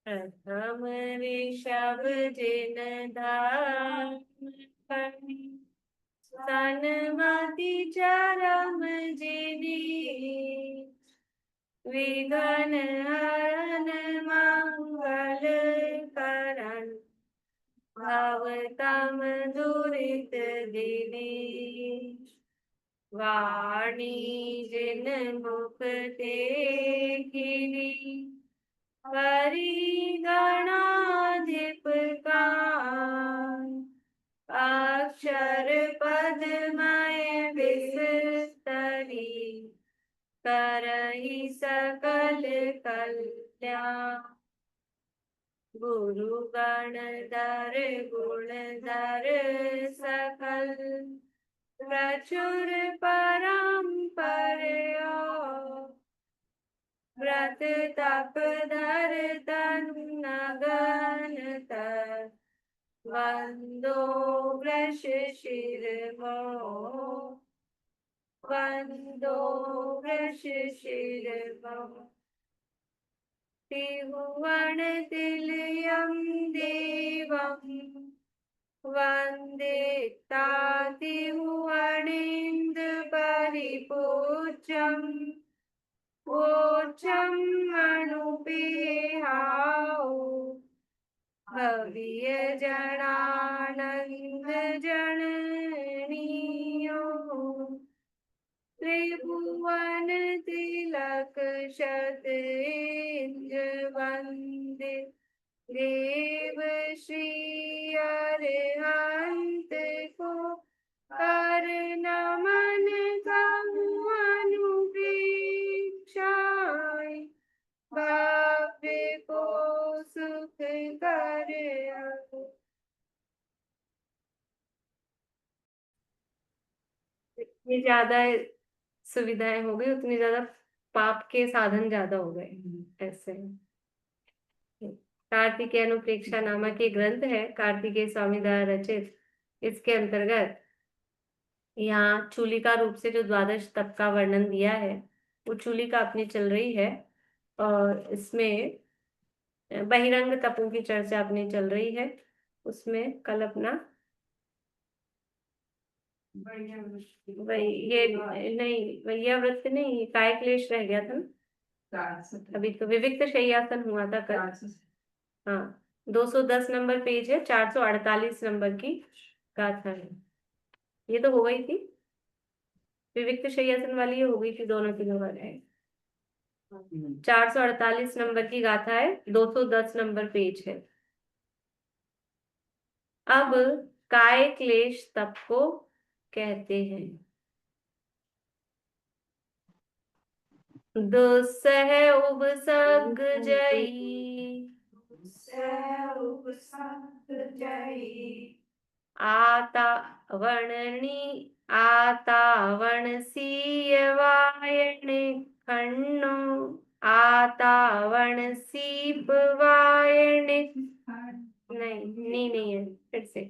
प्रथम ऋषभ जिन धाम पढ़ी, सनमति चरम जिनी, विघ्न हरन मंगल करण, भवतम दुरित दिनी। वाणी जिन मुख देखिनी, हरि गणाधिप का, अक्षर पदमय विस्तरी, करहि सकल कल्याण। गुरु गणधर गुणधर सकल, प्रचुर परम्पर, व्रत तप धर तनु अगन, वंदो वृष शिरमो, वंदो वृष शिरमो। त्रिभुवन तिलयं देवं, वन्दे तातिभुवनेन्दु परिपूज्यं, वोच्चं मनुपेहाओ, भव्य जनानंद जननीयो। त्रिभुवन तिलक शतेन्द्र वंदित, देव श्री अरिहंत को, कर नमन कहूँ अनुपेक्षाएं, भव्य को सुख कर। ये ज्यादा सुविधाएं हो गई, उतनी ज्यादा पाप के साधन ज्यादा हो गए ऐसे। कार्तिकेय अनुप्रेक्षा नामक ये ग्रंथ है, कार्तिकेय स्वामी द्वारा रचित। इसके अंतर्गत यहाँ चूलिका रूप से जो द्वादश तप का वर्णन दिया है, वो चूलिका अपनी चल रही है, और इसमें बहिरंग तपों की चर्चा अपनी चल रही है। उसमें कल अपना वही ये नहीं, वैया व्रत नहीं, काय क्लेश रह गया था ना। अभी तो विविक्त शय्यासन हुआ था कल। हाँ, 210 नंबर पेज है, 448 नंबर की गाथा है। ये तो हो गई थी, विविक्त शय्यासन वाली ये हो गई थी, दोनों तीनों बार है। 448 नंबर की गाथा है, 210 नंबर पेज है। अब काय क्लेश तप को कहते हैं। दुस्सह उपसर्ग जई, आता वण सीय वायण खन्नो, आता वण सीप वायण, नहीं है, फिर से।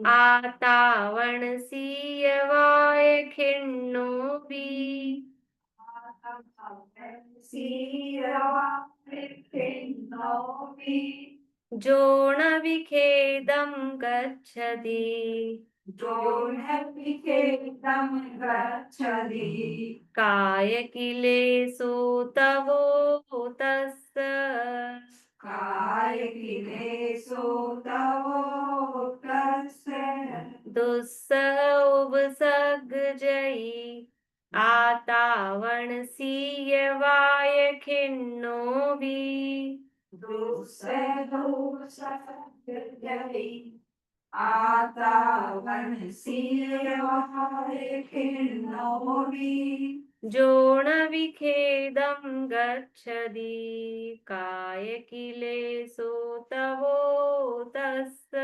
आता वण सीय वाय खिन्नो भी, जोन विखेदं गच्छति, काय किलेषु तवो तस्य, दुस्सह उपसर्ग जई, आता वण सीय वाय खिन्नो भी, जोन विखेदं गच्छति, काय किलेषु तवो तस्य,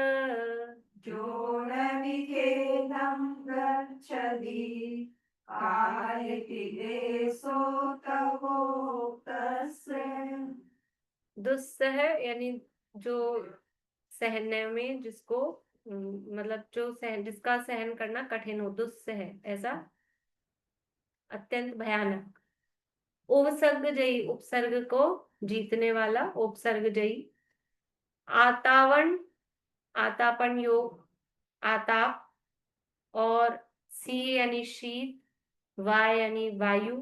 दुस्सह यानी जो सहने में जिसको मतलब जो सहन, जिसका सहन करना कठिन हो, दुस्सह ऐसा अत्यंत भयानक। उपसर्ग जयी, उपसर्ग को जीतने वाला, उपसर्ग जयी। आतावन, आतापन योग, आताप, और सी यानी शीत, वाय यानी वायु,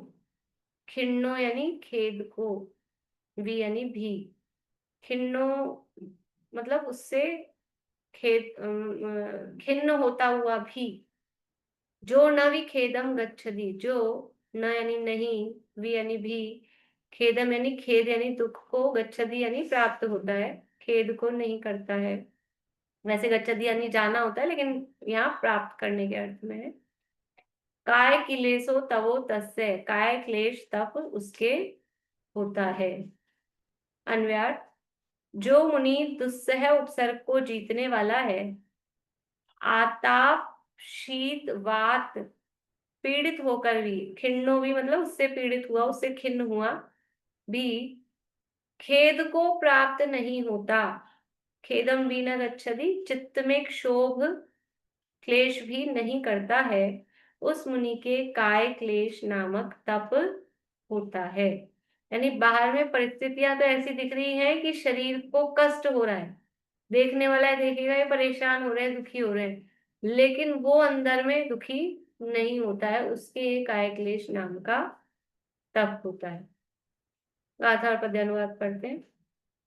खिन्नो यानी खेद को, वी यानी भी। खिन्नो मतलब उससे खेद, खिन्न होता हुआ भी। जो न विखेदम गच्छति, जो न यानी नहीं, वी यानी भी, खेदम यानी खेद यानी दुख को, गच्छति यानी प्राप्त होता है, खेद को नहीं करता है। वैसे गच्छति यानी जाना होता है, लेकिन यहाँ प्राप्त करने के अर्थ में है। काय क्लेशो तवो तस्य, काय क्लेश तप उसके होता है। अन्वयार्थ, जो मुनि दुस्सह उपसर्ग को जीतने वाला है, आताप, शीत, वात पीड़ित होकर भी, खिन्नो भी मतलब उससे पीड़ित हुआ, उससे खिन्न हुआ भी, खेद को प्राप्त नहीं होता, खेदम भी न गच्छति, चित्त में क्षोभ क्लेश भी नहीं करता है, उस मुनि के काय क्लेश नामक तप होता है। यानी बाहर में परिस्थितियां तो ऐसी दिख रही हैं कि शरीर को कष्ट हो रहा है, देखने वाला है देखेगा ये परेशान हो रहे हैं, दुखी हो रहे हैं, लेकिन वो अंदर में दुखी नहीं होता है, उसके काय क्लेश नाम का तप होता है। गाथा और पद्यानुवाद पढ़ते हैं।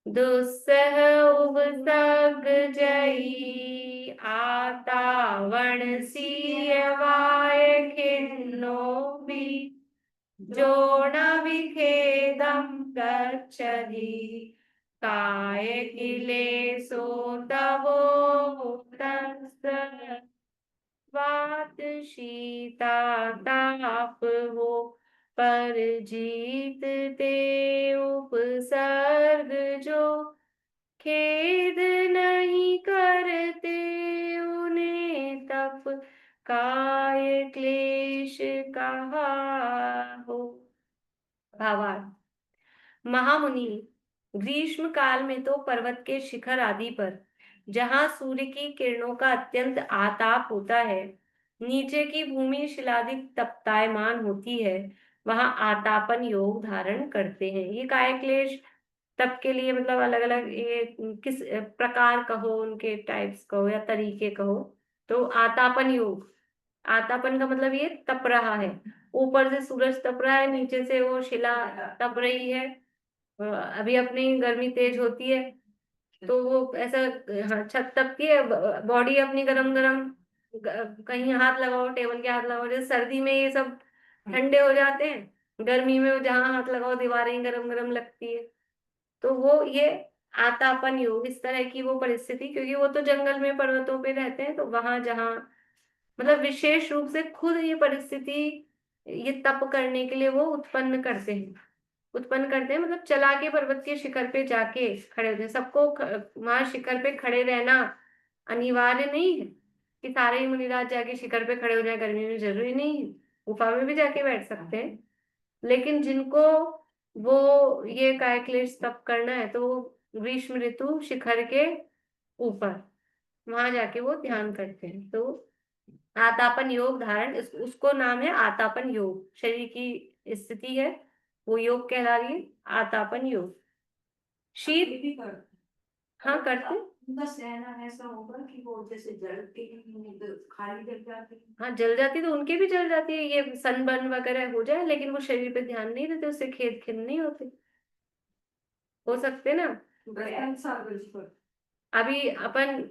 दुस्सह उपसर्ग जई, आता वण सियवाय खिन्नो भी, जो न विखेदम गच्छति, काय क्लेशो तवोतस्य, वात शीता ताप हो, पर जीत ते उपसर्ग जो, खेद नहीं करते उन्हें तप, काय क्लेश कहा हो। भावार्थ, महामुनि, ग्रीष्म काल में तो पर्वत के शिखर आदि पर, जहां सूर्य की किरणों का अत्यंत आताप होता है, नीचे की भूमि शिलादिक तप्तायमान होती है, वहां आतापन योग धारण करते हैं। ये काय क्लेश तप के लिए मतलब अलग अलग, ये किस प्रकार कहो, उनके टाइप्स कहो या तरीके कहो, तो आतापन योग, आतापन का मतलब ये तप रहा है, ऊपर से सूरज तप रहा है, नीचे से वो शिला तप रही है। अभी अपनी गर्मी तेज होती है तो वो ऐसा, हाँ, छत तपती है, बॉडी अपनी गरम गरम, कहीं हाथ लगाओ, टेबल के हाथ लगाओ, जैसे सर्दी में ये सब ठंडे हो जाते हैं, गर्मी में जहां हाथ लगाओ दीवारें गरम गरम लगती है। तो वो ये आतापन योग, इस तरह की वो परिस्थिति, क्योंकि वो तो जंगल में पर्वतों पे रहते हैं, तो वहां जहाँ मतलब विशेष रूप से खुद ये परिस्थिति, ये तप करने के लिए वो उत्पन्न करते हैं, उत्पन्न करते हैं मतलब चला के पर्वत के शिखर पे जाके खड़े होते हैं। सबको वहां शिखर पे खड़े रहना अनिवार्य नहीं है कि सारे ही मुनिराज जाके शिखर पे खड़े हो जाए, गर्मी में जरूरी नहीं है, गुफा में भी जाके बैठ सकते हैं। लेकिन जिनको वो ये काय क्लेश तप करना है, तो वो ग्रीष्म ऋतु शिखर के ऊपर वहां जाके वो ध्यान करते हैं। तो आतापन योग धारण, उसको नाम है आतापन योग, शरीर की स्थिति है वो योग कहला रही है, आतापन योग। शीत भी करते, हाँ करते, उनका सहना ऐसा होगा कि वो जैसे जलती खाली जल जाती है। हाँ जल जाती तो उनकी भी जल जाती है, ये सनबर्न वगैरह हो जाए, लेकिन वो शरीर पे ध्यान नहीं देते, उससे खेद खिन्न नहीं होते, हो सकते ना। अभी अपन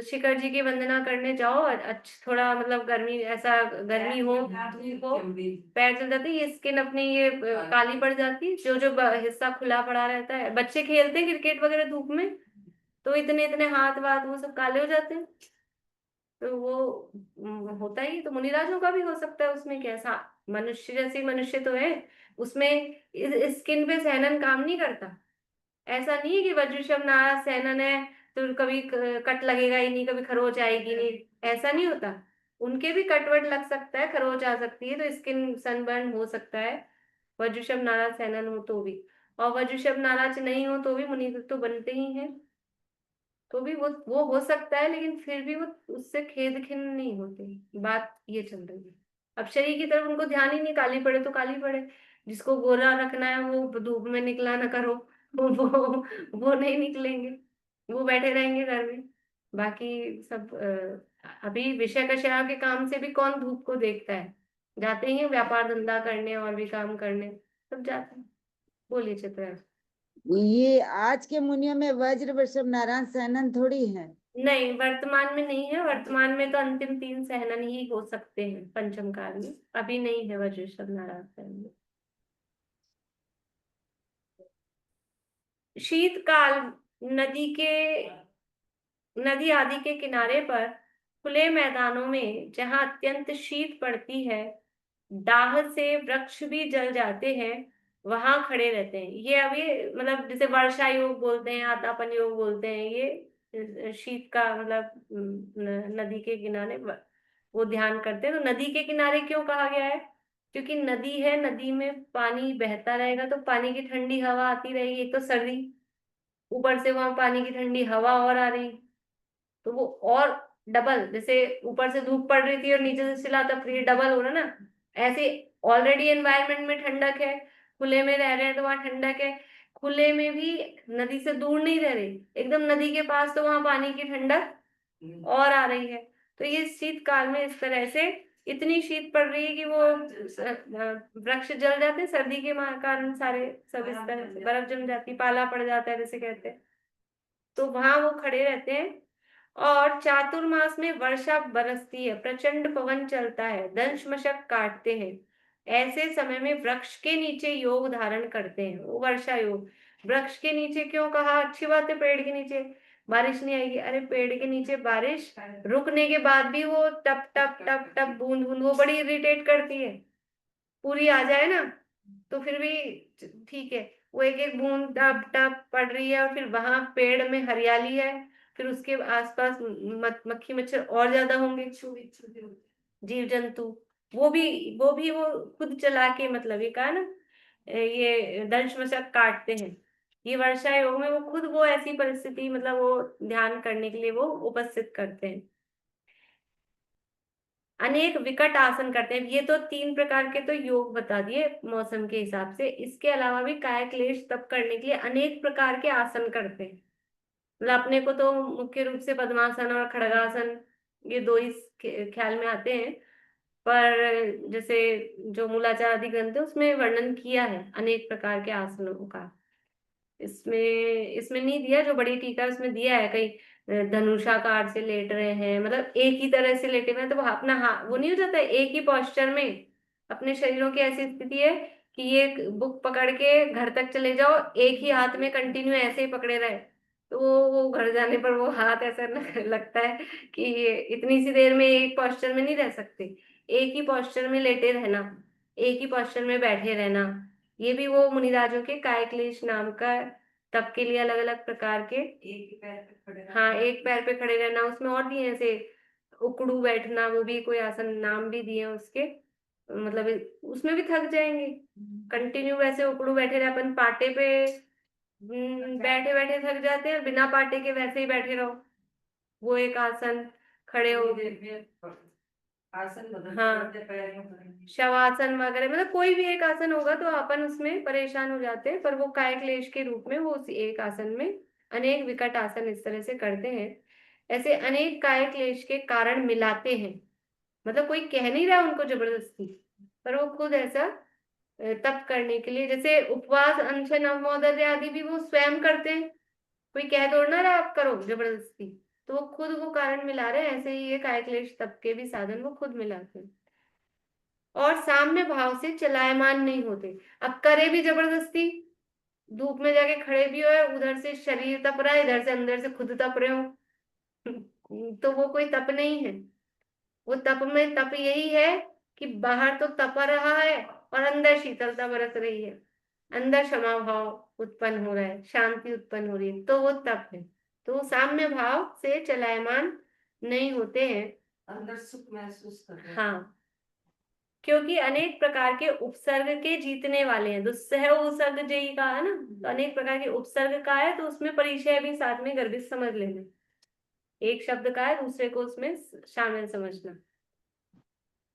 शिखर जी की वंदना करने जाओ, अच्छा थोड़ा मतलब गर्मी, ऐसा गर्मी हो, धूप हो, पैर जल जाते, ये स्किन अपनी ये काली पड़ जाती है, जो जो हिस्सा खुला पड़ा रहता है, बच्चे खेलते हैं क्रिकेट वगैरह धूप में, तो इतने इतने हाथ वाथ वो सब काले हो जाते हैं। तो वो होता ही, तो मुनिराजों का भी हो सकता है, उसमें कैसा, मनुष्य जैसे मनुष्य तो है, उसमें स्किन पे सहनन काम नहीं करता। ऐसा नहीं है कि वज्रशम नारा सेनन है तो कभी कट लगेगा ही नहीं, कभी खरोच आएगी नहीं, ऐसा नहीं होता। उनके भी कटवट लग सकता है, खरोच आ सकती है, तो स्किन सनबर्न हो सकता है, वज्रशम नारा सेनन हो तो भी। और वज्रशम नाराज नहीं हो तो भी मुनि तो बनते ही हैं, तो भी वो हो सकता है, लेकिन फिर भी वो उससे खेद खिन्न नहीं होते, बात ये चल रही है। अब शरीर की तरफ उनको ध्यान ही नहीं, काली पड़े तो काली पड़े, जिसको गोरा रखना है वो धूप में निकला ना करो, वो नहीं निकलेंगे, वो बैठे रहेंगे घर में। बाकी सब अभी विषय के काम से भी कौन धूप को देखता है, जाते ही हैं व्यापार धंधा करने और भी काम करने, सब जाते हैं। बोलिए चित्रा। ये आज के मुनियों में वज्र वृषभ नारायण सहनन थोड़ी है। नहीं, वर्तमान में नहीं है। वर्तमान में तो अंतिम 3 सहनन ही हो सकते हैं पंचम काल में, अभी नहीं है वज्र ऋषभ नारायण सहनन। शीतकाल नदी आदि के किनारे पर खुले मैदानों में जहां अत्यंत शीत पड़ती है, दाह से वृक्ष भी जल जाते हैं, वहां खड़े रहते हैं। ये अभी मतलब जैसे वर्षा योग बोलते हैं, आतापन योग बोलते हैं, ये शीत का मतलब नदी के किनारे वो ध्यान करते हैं। तो नदी के किनारे क्यों कहा गया है? क्योंकि नदी है, नदी में पानी बहता रहेगा तो पानी की ठंडी हवा आती रहेगी। एक तो सर्दी, ऊपर से वहां पानी की ठंडी हवा और आ रही, तो वो और डबल, जैसे ऊपर से धूप पड़ रही थी और नीचे से सिला, तब ये डबल हो रहा ना। ऐसे ऑलरेडी एनवायरनमेंट में ठंडक है, खुले में रह रहे हैं तो वहां ठंडक है, खुले में भी नदी से दूर नहीं रह रही, एकदम नदी के पास, तो वहां पानी की ठंडक और आ रही है। तो ये शीतकाल में इस तरह से इतनी शीत पड़ रही है कि वो वृक्ष जल जाते हैं सर्दी के कारण, सारे सब इस तरह से बर्फ जम जाती, पाला पड़ जाता है जैसे कहते हैं। तो वहां वो खड़े रहते हैं। और चातुर्मास में वर्षा बरसती है, प्रचंड पवन चलता है, दंश मशक काटते हैं। ऐसे समय में वृक्ष के नीचे योग धारण करते हैं, वो वर्षा योग। वृक्ष के नीचे क्यों कहा? अच्छी बात है, पेड़ के नीचे बारिश नहीं आएगी। अरे पेड़ के नीचे बारिश रुकने के बाद भी वो टप टप टप टप बूंद बूंद वो बड़ी इरिटेट करती है। पूरी आ जाए ना तो फिर भी ठीक है, वो एक एक बूंद टप टप पड़ रही है, और फिर वहां पेड़ में हरियाली है, फिर उसके आसपास मक्खी मच्छर और ज्यादा होंगे, जीव जंतु। वो खुद चला के, मतलब ये कहा ना, ये दंश मशक काटते हैं। ये वर्षा योग में वो खुद वो ऐसी परिस्थिति, मतलब वो ध्यान करने के लिए वो उपस्थित करते हैं। अनेक विकट आसन करते हैं। ये तो 3 प्रकार के तो योग बता दिए मौसम के हिसाब से। इसके अलावा भी काया क्लेश तप करने के लिए अनेक प्रकार के आसन करते हैं। मतलब अपने को तो मुख्य रूप से पद्मासन और खड़गासन, ये 2 ही ख्याल में आते हैं, पर जैसे जो मूलाचार आदि ग्रंथ है उसमें वर्णन किया है अनेक प्रकार के आसनों का। इसमें इसमें नहीं दिया, जो बड़ी टीका है उसमें दिया है, कहीं धनुषाकार से लेट रहे हैं, मतलब एक ही तरह से लेटे हुए हैं, तो वो अपना हाथ वो नहीं हो जाता है एक ही पोस्चर में। अपने शरीरों की ऐसी स्थिति है कि ये बुक पकड़ के घर तक चले जाओ, एक ही हाथ में कंटिन्यू ऐसे ही पकड़े रहे, तो वो घर जाने पर वो हाथ ऐसा लगता है कि ये इतनी सी देर में एक पोस्चर में नहीं रह सकते। एक ही पोस्चर में लेटे रहना, एक ही पोस्चर में बैठे रहना, ये भी वो मुनिराजों के काय क्लेश नाम का तब के लिए अलग अलग प्रकार के। एक ही पैर पे खड़े रहना। हाँ, एक पैर पे खड़े रहना, उसमें और भी है ऐसे उकड़ू बैठना, वो भी कोई आसन नाम भी दिए हैं उसके, मतलब उसमें भी थक जाएंगे कंटिन्यू वैसे उकड़ू बैठे रहे। अपन पाटे पे बैठे बैठे थक जाते हैं, बिना पाटे के वैसे ही बैठे रहो, वो एक आसन। खड़े हो, आसन बदलते हाँ, रहते, पैरों में। शवासन वगैरह, मतलब कोई भी एक आसन होगा तो अपन उसमें परेशान हो जाते हैं, पर वो काय क्लेश के रूप में वो उस एक आसन में अनेक विकट आसन इस तरह से करते हैं। ऐसे अनेक काय क्लेश के कारण मिलाते हैं, मतलब कोई कह नहीं रहा उनको जबरदस्ती, पर वो खुद ऐसा तप करने के लिए, जैसे उपवास अनशन नवमोदर्य आदि भी वो स्वयं करते हैं, कोई कह दो ना रहा आप करो जबरदस्ती, तो वो खुद वो कारण मिला रहे हैं। ऐसे ही ये काय क्लेश तप के भी साधन वो खुद मिलाते हैं, और साम्य भाव से चलायमान नहीं होते। अब करे भी जबरदस्ती, धूप में जाके खड़े भी हो, उधर से शरीर तप रहा है, इधर से अंदर से खुद तप रहे हो तो वो कोई तप नहीं है। वो तप में तप यही है कि बाहर तो तप रहा है और अंदर शीतलता बरस रही है, अंदर क्षमा भाव उत्पन्न हो रहा है, शांति उत्पन्न हो रही है, तो वो तप है। तो वो साम्य भाव से चलायमान नहीं होते हैं। अंदर सुख महसूस कर रहे हैं। हाँ, क्योंकि अनेक प्रकार के उपसर्ग के जीतने वाले हैं। दुस्सह उपसर्ग जयी कहा है ना, तो अनेक प्रकार के उपसर्ग का है, तो उसमें परिचय भी साथ में गर्भित समझ लेना। एक शब्द का है, दूसरे को उसमें शामिल समझना।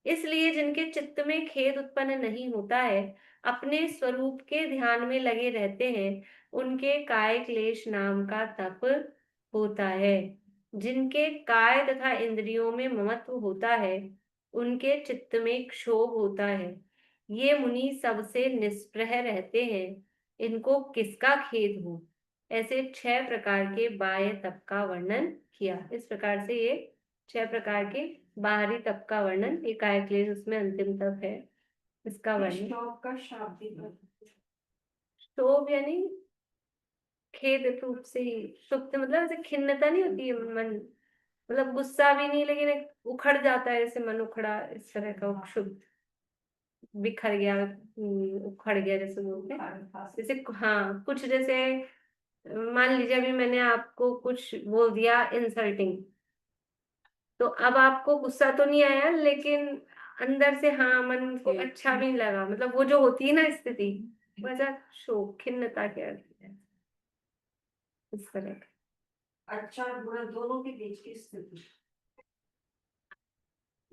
इसलिए जिनके चित्त में खेद उत्पन्न नहीं होता है, अपने स्वरूप के ध्यान में लगे रहते हैं, उनके काय क्लेश नाम का तप होता है। जिनके काय तथा इंद्रियों में ममत्व होता है, उनके चित्त में क्षोभ होता है। ये मुनि सबसे निष्प्रह रहते हैं, इनको किसका खेद हो। ऐसे 6 प्रकार के बाह्य तप का वर्णन किया। इस प्रकार से ये 6 प्रकार के बाहरी तप का वर्णन, ये काय क्लेश उसमें अंतिम तप है, इसका वर्णन। श्लोक का शाब्दिक अर्थ। क्षोभ यानी खेद रूप से ही, सुप्त मतलब ऐसे खिन्नता नहीं होती है मन, मतलब गुस्सा भी नहीं, लेकिन एक उखड़ जाता है, जैसे मन उखड़ा, इस तरह का क्षुब्ध, बिखर गया, उखड़ गया जैसे बोलते हैं। जैसे हाँ, कुछ जैसे मान लीजिए अभी मैंने आपको कुछ बोल दिया इंसल्टिंग, तो अब आपको गुस्सा तो नहीं आया, लेकिन अंदर से हाँ मन को अच्छा भी नहीं लगा, मतलब वो जो होती है ना स्थिति, वजह शोक खिन्नता के अर्थ है, इस तरह का। अच्छा और बुरा दोनों के बीच की स्थिति।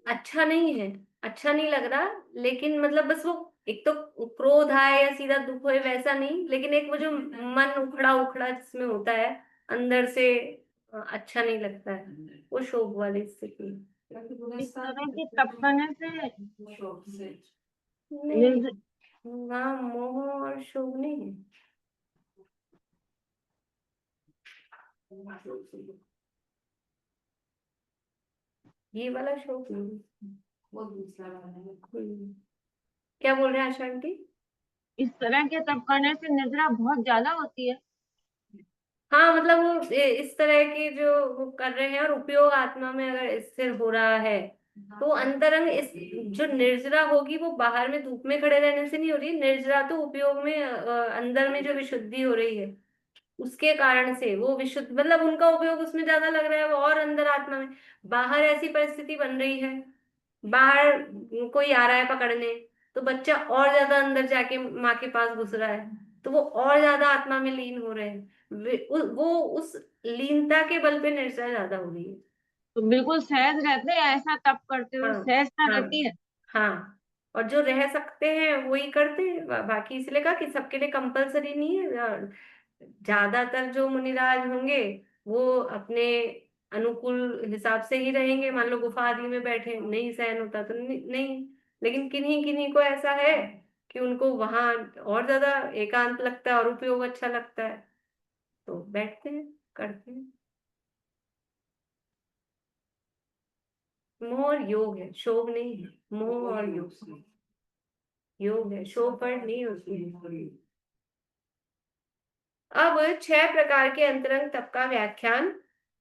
अच्छा नहीं है, अच्छा नहीं लग रहा, लेकिन मतलब बस वो एक तो क्रोध आए या सीधा दुख होए वैसा नहीं, लेकिन एक वो जो मन उखड़ा उखड़ा जिसमें होता है अंदर से, अच्छा नहीं लगता है, वो शोक वाली स्थिति। इस तरह के तप करने से शोक से नहीं, वहाँ मोह और शोक नहीं है। ये वाला शोक नहीं। वो दूसरा वाला है। क्या बोल रहे हैं आशा आंटी? इस तरह के तप करने से निद्रा बहुत ज्यादा होती है। हाँ, मतलब वो इस तरह के जो वो कर रहे हैं, और उपयोग आत्मा में अगर स्थिर हो रहा है, तो अंतरंग इस जो निर्जरा होगी वो बाहर में धूप में खड़े रहने से नहीं हो रही, निर्जरा तो उपयोग में अंदर में जो विशुद्धि हो रही है उसके कारण से वो विशुद्ध, मतलब उनका उपयोग उसमें ज्यादा लग रहा है, वो और अंदर आत्मा में। बाहर ऐसी परिस्थिति बन रही है, बाहर कोई आ रहा है पकड़ने, तो बच्चा और ज्यादा अंदर जाके माँ के पास घुस रहा है, तो वो और ज्यादा आत्मा में लीन हो रहे हैं। वो उस लीनता के बल पे निर्जरा ज्यादा हो रही है। तो बिल्कुल सहज रहते हैं, ऐसा तप करते हुए हाँ, सहजता हाँ, रहती है। हाँ। और जो रह सकते हैं वही करते हैं, बाकी इसलिए कहा कि सबके लिए कंपलसरी नहीं है। ज्यादातर जो मुनिराज होंगे वो अपने अनुकूल हिसाब से ही रहेंगे। मान लो गुफा आदि में बैठे, नहीं सहन होता तो नहीं, लेकिन किन्हीं किन्हीं को ऐसा है कि उनको वहां और ज्यादा एकांत लगता है और उपयोग अच्छा लगता है, तो बैठते हैं, करते हैं। मोह और योग है, शोभ नहीं है। मोह और योग, योग है, शोभ पर नहीं होती है। अब 6 प्रकार के अंतरंग तप का व्याख्यान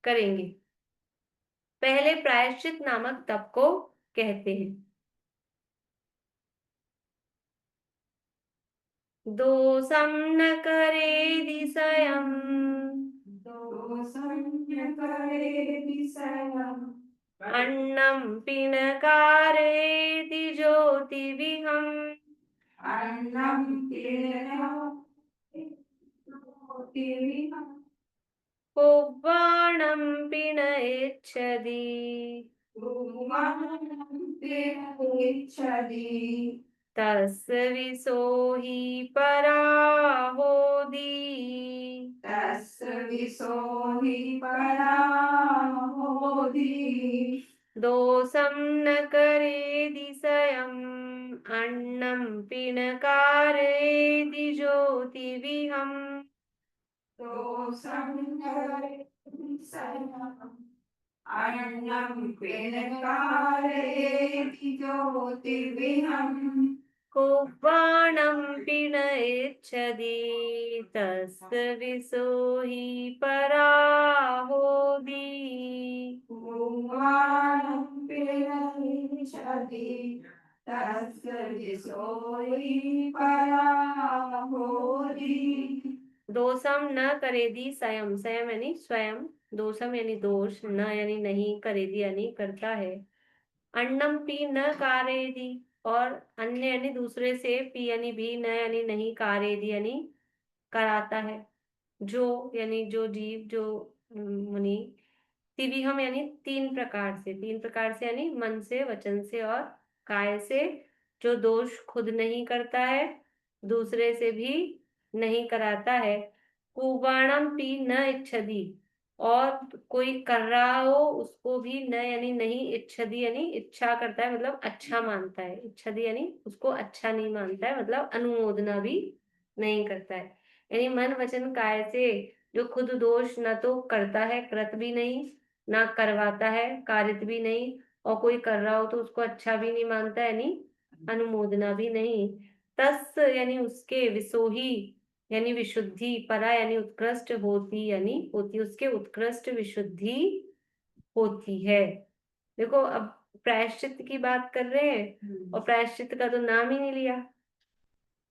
करेंगे। पहले प्रायश्चित नामक तप को कहते हैं। दोषम न करेदि स्वयं, अन्नम पिनकारेति ज्योतिविहम्, कुर्वाणं पिनयेच्छति, तस्य विशो हि पराहोदी। दोषं न करेदि स्वयं, अन्नं पिनकारेति ज्योतिविहम्, कुर्वाणं पिनयेच्छति, तस्य विशो हि पराहोदी। दोषम न करेदी स्वयं, स्वयं यानी स्वयं, दोषम यानी दोष, न यानी नहीं, करेदी यानी करता है, अन्नम पी न कारेदी, और अन्य यानी दूसरे से, पी यानी भी, न यानी नहीं, कारेदी यानी कराता है, जो यानी जो जीव, जो मुनि, तिविहम यानी 3 प्रकार से, 3 प्रकार से यानी मन से, वचन से और काय से, जो दोष खुद नहीं करता है, दूसरे से भी नहीं कराता है। कुर्बाणम पी न इच्छति, और कोई कर रहा हो उसको भी न यानी नहीं इच्छति यानी इच्छा करता है, मतलब अच्छा मानता है। इच्छति यानी उसको अच्छा नहीं मानता है, मतलब अनुमोदना भी नहीं करता है। यानी मन वचन काय से जो खुद दोष न तो करता है, कृत भी नहीं, ना करवाता है, कारित भी नहीं, और कोई कर रहा हो तो उसको अच्छा भी नहीं मानता, यानी अनुमोदना भी नहीं। तस् यानी उसके, विसोही यानी विशुद्धि, परा यानी उत्कृष्ट, होती यानी होती उसके उत्कृष्ट विशुद्धि होती है। देखो अब प्रायश्चित की बात कर रहे हैं और प्रायश्चित का तो नाम ही नहीं लिया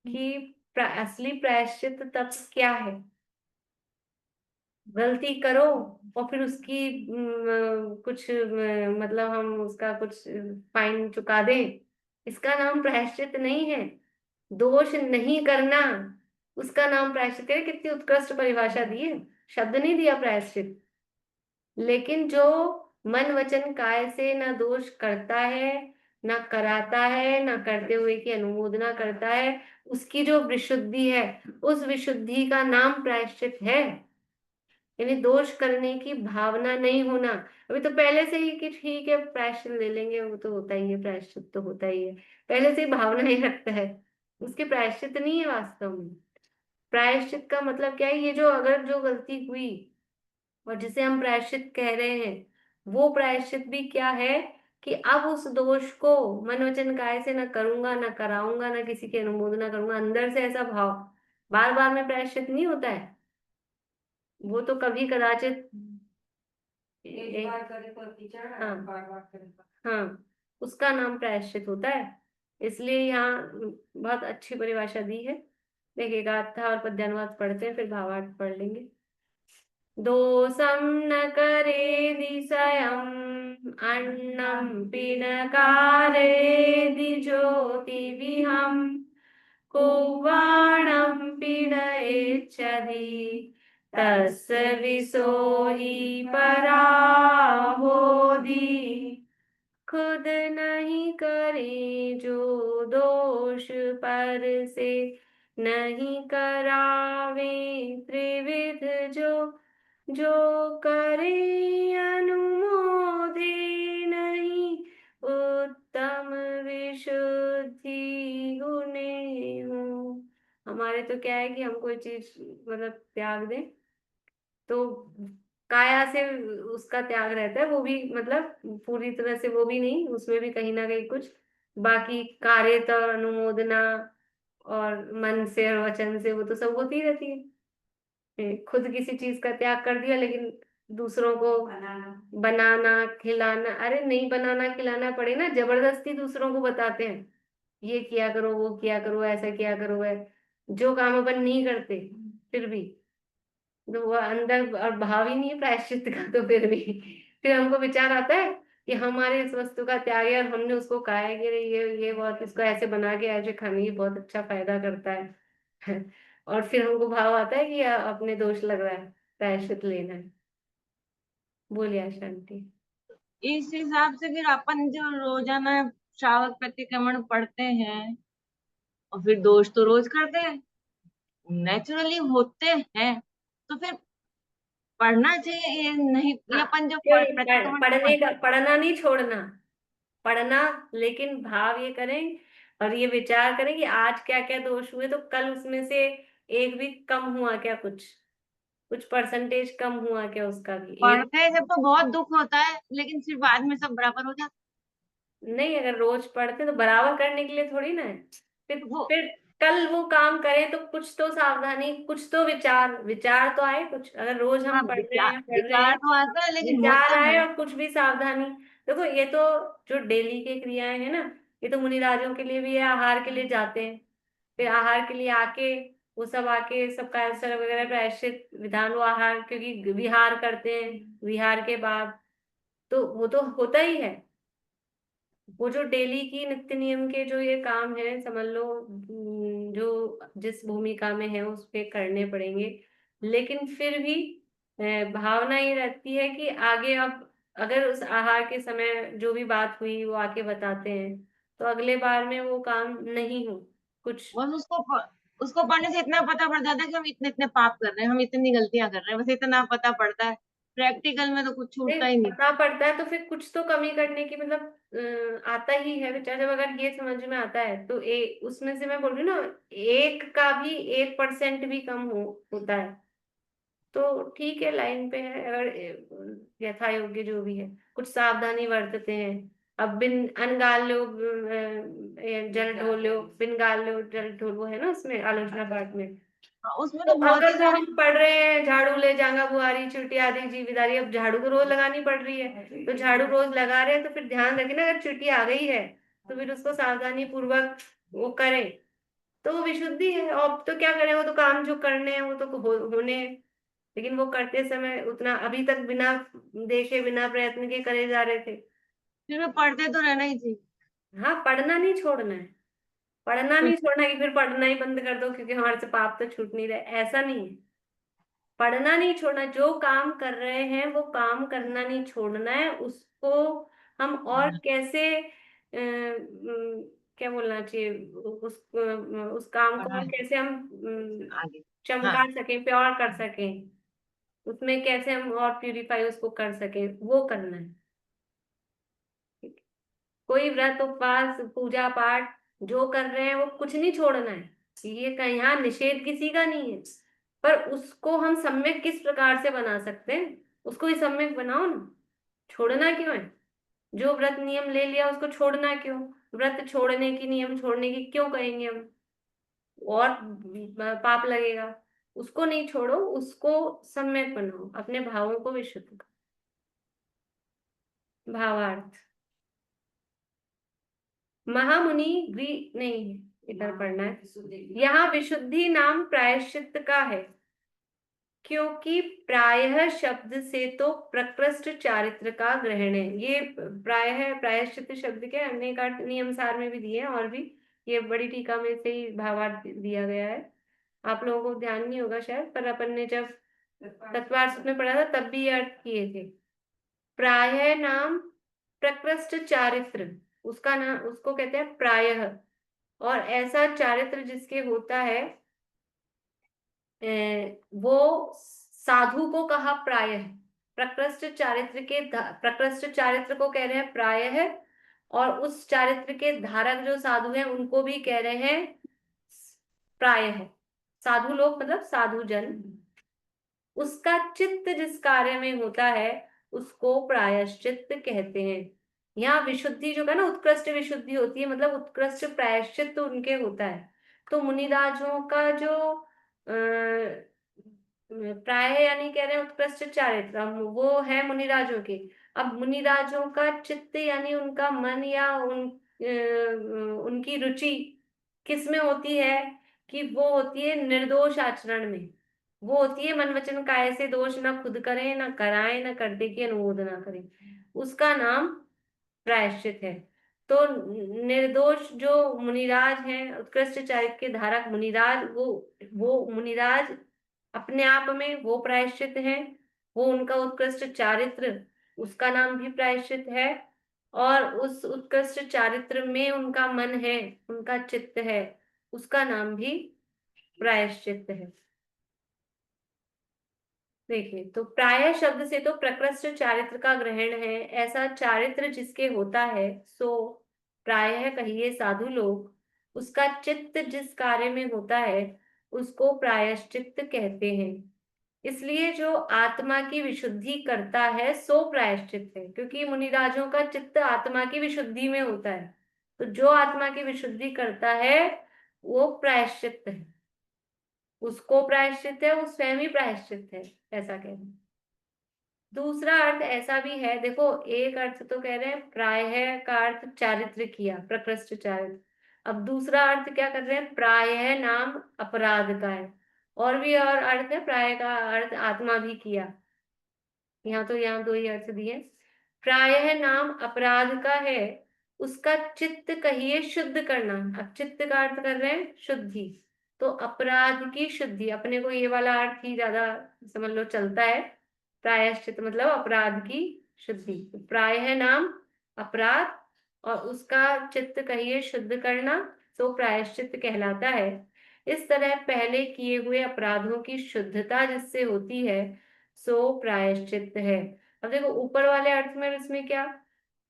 कि असली प्रायश्चित तब क्या है। गलती करो और फिर उसकी कुछ मतलब हम उसका कुछ फाइन चुका दें, इसका नाम प्रायश्चित नहीं है। दोष नहीं करना, उसका नाम प्रायश्चित है। कितनी उत्कृष्ट परिभाषा दी है, शब्द नहीं दिया प्रायश्चित। लेकिन जो मन वचन काय से ना दोष करता है, ना कराता है, ना करते हुए की अनुमोदना करता है, उसकी जो विशुद्धि है, उस विशुद्धि का नाम प्रायश्चित है। यानी दोष करने की भावना नहीं होना। अभी तो पहले से ही कि ठीक है प्रायश्चित ले लेंगे, वो तो होता ही है, प्रायश्चित तो होता ही है, पहले से ही भावना ही रखता है, उसके प्रायश्चित नहीं है वास्तव में। प्रायश्चित का मतलब क्या है, ये जो अगर जो गलती हुई और जिसे हम प्रायश्चित कह रहे हैं, वो प्रायश्चित भी क्या है कि अब उस दोष को मन वचन काय से ना करूंगा, ना कराऊंगा, ना किसी की अनुमोदना करूंगा, अंदर से ऐसा भाव। बार बार में प्रायश्चित नहीं होता है, वो तो कभी कदाचित एक बार करे तो कीचड़, हाँ बार बार करे तो। हाँ, उसका नाम प्रायश्चित होता है। इसलिए यहाँ बहुत अच्छी परिभाषा दी है। देखिए गाथा और पद्यानुवाद पढ़ते हैं, फिर भावार्थ पढ़ लेंगे। दोषं न करेदि स्वयम् अन्नं पीडकारेदि ज्योतिविहम् कुर्वाणं पीडयेच्छति तस्य विषो हि पराहोदि। खुद नहीं करे जो दोष पर से, नहीं करावे त्रिविध जो, जो करे अनुमोदे नहीं, उत्तम विशुद्धि गुणे हो। हमारे तो क्या है कि हम कोई चीज मतलब त्याग दें तो काया से उसका त्याग रहता है, वो भी मतलब पूरी तरह से वो भी नहीं, उसमें भी कहीं ना कहीं कुछ, बाकी कार्यता और अनुमोदना और मन से और वचन से वो तो सब होती रहती है। खुद किसी चीज का त्याग कर दिया लेकिन दूसरों को बनाना, बनाना खिलाना, अरे नहीं बनाना खिलाना पड़े ना, जबरदस्ती दूसरों को बताते हैं ये किया करो, वो किया करो, ऐसा किया करो, है जो काम अपन नहीं करते फिर भी, तो वो अंदर और भाव ही नहीं है प्रायश्चित का, तो फिर भी फिर हमको विचार आता है कि हमारे इस वस्तु का त्याग है और हमने उसको कहा है कि ये बहुत इसको ऐसे बना के ऐसे खाने की बहुत अच्छा फायदा करता है और फिर हमको भाव आता है कि अपने दोष लग रहा है, प्रायश्चित लेना है। बोलिए शांति। इस हिसाब से फिर अपन जो रोजाना श्रावक प्रतिक्रमण पढ़ते हैं और फिर दोष तो रोज करते हैं, नेचुरली होते हैं, तो फिर पढ़ना चाहिए ये नहीं, ये हाँ, अपन जो क्यों नहीं प्रतिक्रमण पढ़ने का, पढ़ना नहीं छोड़ना, पढ़ना, लेकिन भाव ये करें और ये विचार करें कि आज क्या क्या दोष हुए, तो कल उसमें से एक भी कम हुआ क्या, कुछ कुछ परसेंटेज कम हुआ क्या उसका भी एक। पढ़ते हैं जब तो बहुत दुख होता है, लेकिन फिर बाद में सब बराबर हो जाता नहीं, अगर रोज पढ़ते तो बराबर करने के लिए थोड़ी ना है, फिर है। वो फिर कल वो काम करें तो कुछ तो सावधानी, कुछ तो विचार, विचार तो आए कुछ, अगर रोज हाँ, हम विचार पढ़ रहे विचार हैं, तो आता है लेकिन विचार होता आए है। और कुछ भी सावधानी। देखो ये तो जो डेली के क्रियाएं हैं ना, ये तो मुनिराजों के लिए भी है, आहार के लिए जाते हैं, फिर आहार के लिए आके वो सब आके सब कैंसर वगैरह प्रायश्चित विधान, वो आहार क्योंकि विहार करते हैं, विहार के बाद तो वो तो होता ही है। वो जो डेली की नित्य नियम के जो ये काम है समझ लो, जो जिस भूमिका में है उस पे करने पड़ेंगे। लेकिन फिर भी भावना ये रहती है कि आगे अब अगर उस आहार के समय जो भी बात हुई वो आके बताते हैं तो अगले बार में वो काम नहीं हो कुछ। बस उसको पढ़ने से इतना पता पड़ जाता है कि हम इतने इतने पाप कर रहे हैं, हम इतनी गलतियां कर रहे हैं, बस इतना पता पड़ता है। प्रैक्टिकल में तो कुछ छूटता ही नहीं। पता पड़ता है तो फिर कुछ तो कमी करने की मतलब आता ही है बेचारा। जब अगर ये समझ में आता है तो उसमें से मैं बोल रही हूँ ना, एक का भी 1% भी कम होता है तो ठीक है, लाइन पे है। अगर यथा योग्य जो भी है, कुछ सावधानी बरतते हैं। अब बिन अनगाल लो जल ढोलो, बिन गाल लो जल ढोलो, है ना उसमें आलोचना पाठ में। हाँ, उसमें तो तो बहुत ही अगर जो सारे। हम पढ़ रहे हैं झाड़ू ले जांगा बुआरी चिरटी आदि जीविदारी, अब झाड़ू तो रोज लगानी पड़ रही है, तो झाड़ू रोज लगा रहे हैं तो फिर ध्यान रखें ना, अगर चिरटी आ गई है तो फिर उसको सावधानी पूर्वक वो करें, तो वो विशुद्धि है। और अब तो क्या करें, वो तो काम जो करने हैं वो तो होने हैं, लेकिन वो करते समय उतना अभी तक बिना देखे बिना प्रयत्न के करे जा रहे थे। फिर में पढ़ते तो रहना ही चाहिए। हाँ, पढ़ना नहीं छोड़ना है, पढ़ना नहीं छोड़ना है कि फिर पढ़ना ही बंद कर दो क्योंकि हमारे से पाप तो छूट नहीं रहे, ऐसा नहीं है। पढ़ना नहीं छोड़ना, जो काम कर रहे हैं वो काम करना नहीं छोड़ना है। उसको हम और कैसे क्या बोलना चाहिए, उस काम को और पढ़ाई कैसे हम आगे। हाँ, चमका सकें, प्योर कर सकें, उसमें कैसे हम और प्यूरिफाई उसको कर सकें, वो करना है। कोई व्रत उपवास पूजा पाठ जो कर रहे हैं वो कुछ नहीं छोड़ना है। ये कहीं यहाँ निषेध किसी का नहीं है, पर उसको हम सम्यक किस प्रकार से बना सकते हैं, उसको ही सम्यक बनाओ ना। छोड़ना क्यों है? जो व्रत नियम ले लिया उसको छोड़ना क्यों? व्रत छोड़ने की, नियम छोड़ने की क्यों कहेंगे हम? और पाप लगेगा। उसको नहीं छोड़ो, उसको सम्यक बनाओ, अपने भावों को विशुद्ध करो। भावार्थ, महामुनि नहीं है, इधर पढ़ना है। यहाँ विशुद्धि नाम प्रायश्चित का है, क्योंकि प्रायः शब्द से तो प्रकृष्ट चारित्र का ग्रहण है। ये प्रायः प्रायश्चित शब्द के अनेक अर्थ नियमसार में भी दिए हैं, और भी ये बड़ी टीका में से ही भावार्थ दिया गया है। आप लोगों को ध्यान नहीं होगा शायद, पर अपन ने जब तत्वार्थ में पढ़ा था तब भी ये अर्थ किए थे। प्रायः नाम प्रकृष्ट चारित्र, उसका नाम, उसको कहते हैं प्रायः। और ऐसा चारित्र जिसके होता है वो साधु को कहा प्रायः। प्रकृष्ट चारित्र के प्रकृष्ट चारित्र को कह रहे हैं प्रायः, और उस चारित्र के धारक जो साधु हैं उनको भी कह रहे हैं प्रायः। साधु लोग मतलब साधु जन, उसका चित्त जिस कार्य में होता है उसको प्रायश्चित कहते हैं। यहाँ विशुद्धि जो है ना, उत्कृष्ट विशुद्धि होती है, मतलब उत्कृष्ट प्रायश्चित तो उनके होता है। तो मुनिराजों का जो प्राय यानी कह रहे हैं उत्कृष्ट चारित्र, वो है मुनिराजों के। अब मुनिराजों का चित्त यानी उनका मन या उनकी रुचि किस में होती है, कि वो होती है निर्दोष आचरण में। वो होती है मन वचन काया से दोष ना खुद करें ना कराएं ना करते की अनुमोदन ना करें, उसका नाम प्रायश्चित है। तो निर्दोष जो मुनिराज हैं, उत्कृष्ट चारित्र के धारक मुनिराज, वो मुनिराज अपने आप में वो प्रायश्चित है, वो उनका उत्कृष्ट चारित्र, उसका नाम भी प्रायश्चित है। और उस उत्कृष्ट चारित्र में उनका मन है, उनका चित्त है, उसका नाम भी प्रायश्चित है। देखिए, तो प्राय शब्द से तो प्रकृष्ट चारित्र का ग्रहण है। ऐसा चारित्र जिसके होता है सो प्रायः कहिए साधु लोग, उसका चित्त जिस कार्य में होता है उसको प्रायश्चित्त कहते हैं। इसलिए जो आत्मा की विशुद्धि करता है सो प्रायश्चित है, क्योंकि मुनिराजों का चित्त आत्मा की विशुद्धि में होता है। तो जो आत्मा की विशुद्धि करता है वो प्रायश्चित है, उसको प्रायश्चित है, वो स्वयं ही प्रायश्चित है, ऐसा कहना। दूसरा अर्थ ऐसा भी है, देखो एक अर्थ तो कह रहे हैं प्रायः का अर्थ चारित्र किया, प्रकृष्ट चारित्र। अब दूसरा अर्थ क्या कर रहे हैं, प्रायः नाम अपराध का है। और भी और अर्थ है, प्राय का अर्थ आत्मा भी किया। यहाँ तो यहाँ दो ही अर्थ दिए। प्रायः नाम अपराध का है, उसका चित्त कहिए शुद्ध करना। अब चित्त का अर्थ कर रहे हैं शुद्धि, तो अपराध की शुद्धि, अपने को ये वाला अर्थ ही ज्यादा समझ लो चलता है। प्रायश्चित मतलब अपराध की शुद्धि। प्रायः नाम अपराध और उसका चित्त कहिए शुद्ध करना, तो प्रायश्चित कहलाता है। इस तरह पहले किए हुए अपराधों की शुद्धता जिससे होती है सो प्रायश्चित है। अब देखो ऊपर वाले अर्थ में इसमें क्या,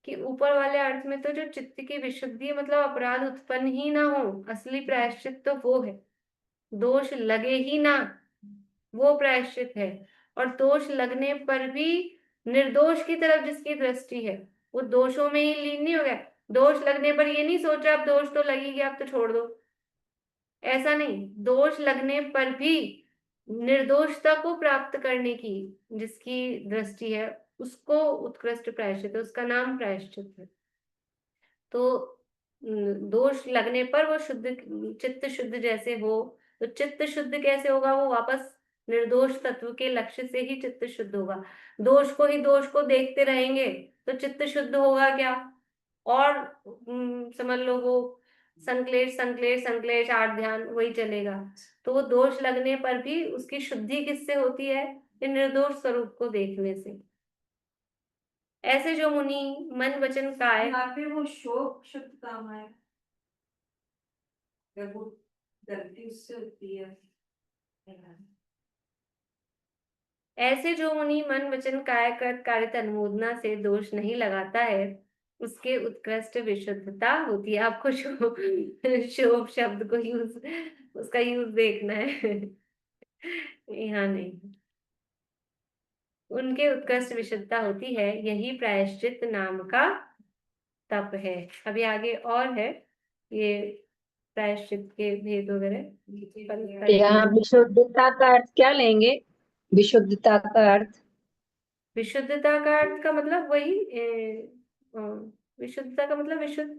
कि ऊपर वाले अर्थ में तो जो चित्त की विशुद्धि है, मतलब अपराध उत्पन्न ही ना हो, असली प्रायश्चित तो वो है। दोष लगे ही ना, वो प्रायश्चित है। और दोष लगने पर भी निर्दोष की तरफ जिसकी दृष्टि है, वो दोषों में ही लीन नहीं हो गया। दोष लगने पर ये नहीं सोच रहा अब दोष तो लगी गया अब तो छोड़ दो, ऐसा नहीं। दोष लगने पर भी निर्दोषता को प्राप्त करने की जिसकी दृष्टि है, उसको उत्कृष्ट प्रायश्चित है, उसका नाम प्रायश्चित है। तो दोष लगने पर वो शुद्ध, चित्त शुद्ध जैसे हो, तो चित्त शुद्ध कैसे होगा, वो वापस निर्दोष तत्व के लक्ष्य से ही चित्त शुद्ध होगा। दोष को ही दोष को देखते रहेंगे तो चित्त शुद्ध होगा क्या, और समझ लो वो संक्लेश संक्लेश संक्लेश आठ ध्यान वही चलेगा। तो वो दोष लगने पर भी उसकी शुद्धि किससे होती है, ये निर्दोष स्वरूप को देखने से। ऐसे जो मुनि मन वचन काय, यहाँ पे वो शोक शब्द काम है, अगर वो गलती उससे होती है। ऐसे जो मुनि मन वचन काय कृत कार्य अनुमोदना से दोष नहीं लगाता है, उसके उत्कृष्ट विशुद्धता होती है। आपको शोभ शब्द को यूज, उसका यूज देखना है यहाँ नहीं। उनके उत्कृष्ट विशुद्धता होती है, यही प्रायश्चित नाम का तप है। अभी आगे और है ये प्रायश्चित के भेद वगैरह। यहाँ विशुद्धता का अर्थ क्या लेंगे? विशुद्धता का अर्थ विशुद्धता का अर्थ का मतलब वही अ, विशुद्धता का मतलब विशुद्ध,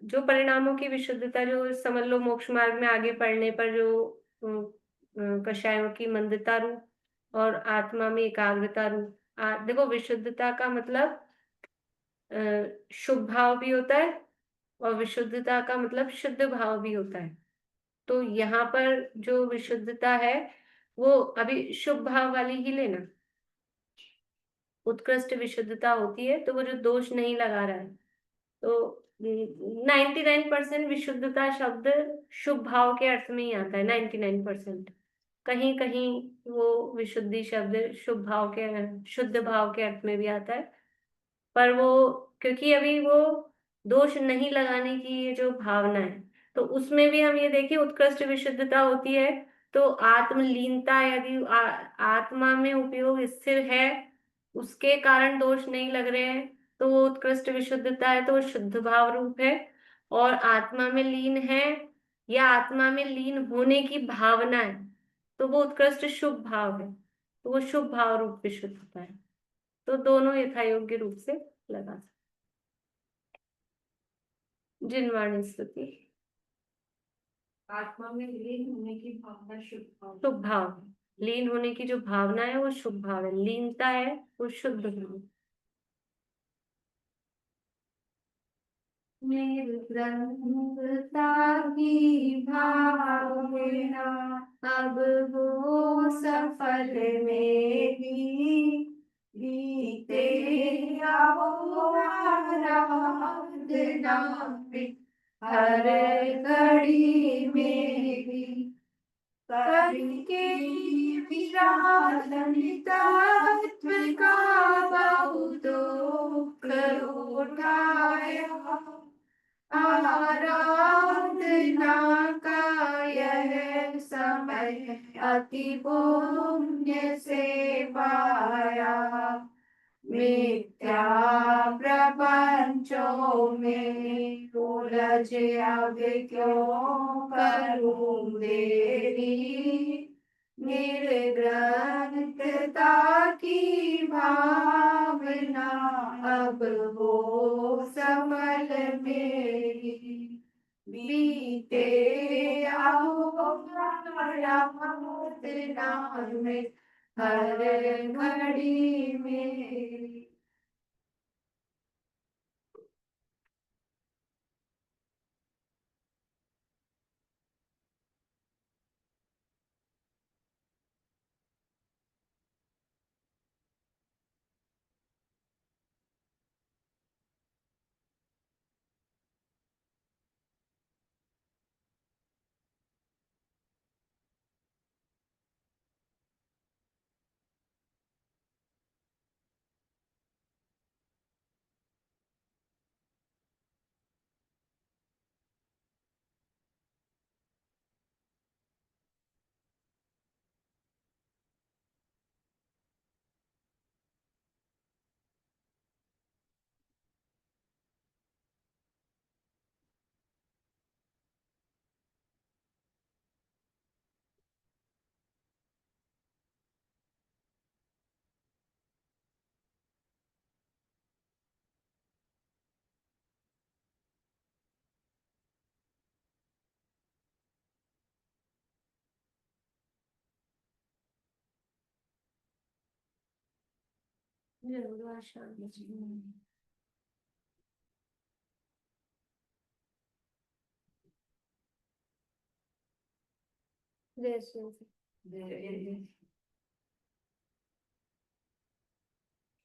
जो परिणामों की विशुद्धता, जो समझ लो मोक्ष मार्ग में आगे पढ़ने पर जो कषायों की मंदता रूप और आत्मा में एकाग्रता रूप। देखो विशुद्धता का मतलब शुभ भाव भी होता है, और विशुद्धता का मतलब शुद्ध भाव भी होता है। तो यहाँ पर जो विशुद्धता है वो अभी शुभ भाव वाली ही लेना। उत्कृष्ट विशुद्धता होती है तो वो जो दोष नहीं लगा रहा है, तो 99% विशुद्धता शब्द शुभ भाव के अर्थ में ही आता है। 99% कहीं कहीं वो विशुद्धि शब्द शुभ भाव के, शुद्ध भाव के अर्थ में भी आता है। पर वो क्योंकि अभी वो दोष नहीं लगाने की ये जो भावना है, तो उसमें भी हम ये देखिए उत्कृष्ट विशुद्धता होती है। तो आत्मलीनता, यदि आत्मा में उपयोग स्थिर है, उसके कारण दोष नहीं लग रहे हैं, तो वो उत्कृष्ट विशुद्धता है, तो वो शुद्ध भाव रूप है। और आत्मा में लीन है या आत्मा में लीन होने की भावना है, तो वो उत्कृष्ट शुभ भाव है, तो वो शुभ भाव रूप विशुद्धता है। तो दोनों यथा योग्य रूप से लगा सकते। जिनवाणी स्तुति आत्मा में लीन होने की भावना शुभ भाव। शुभ भाव है। लीन होने की जो भावना है वो शुभ भाव है, लीनता है वो शुद्ध भाव। निर्ग्रंथता की भावना अब वो सफल मेरी, बीते आओ आराधना में हर घड़ी मेरी, करके विराधन तत्व का बहुत दुख उठाया, आराधना का यह समय अति पुण्य से पाया। मिथ्या प्रपंचों में उलझ अब क्यों करूं देरी, निर्ग्रंथता की भावना अब हो सफल मेरी, बीते आओ आराधना में हर घड़ी में। जरूर आशा। जय श्री राम।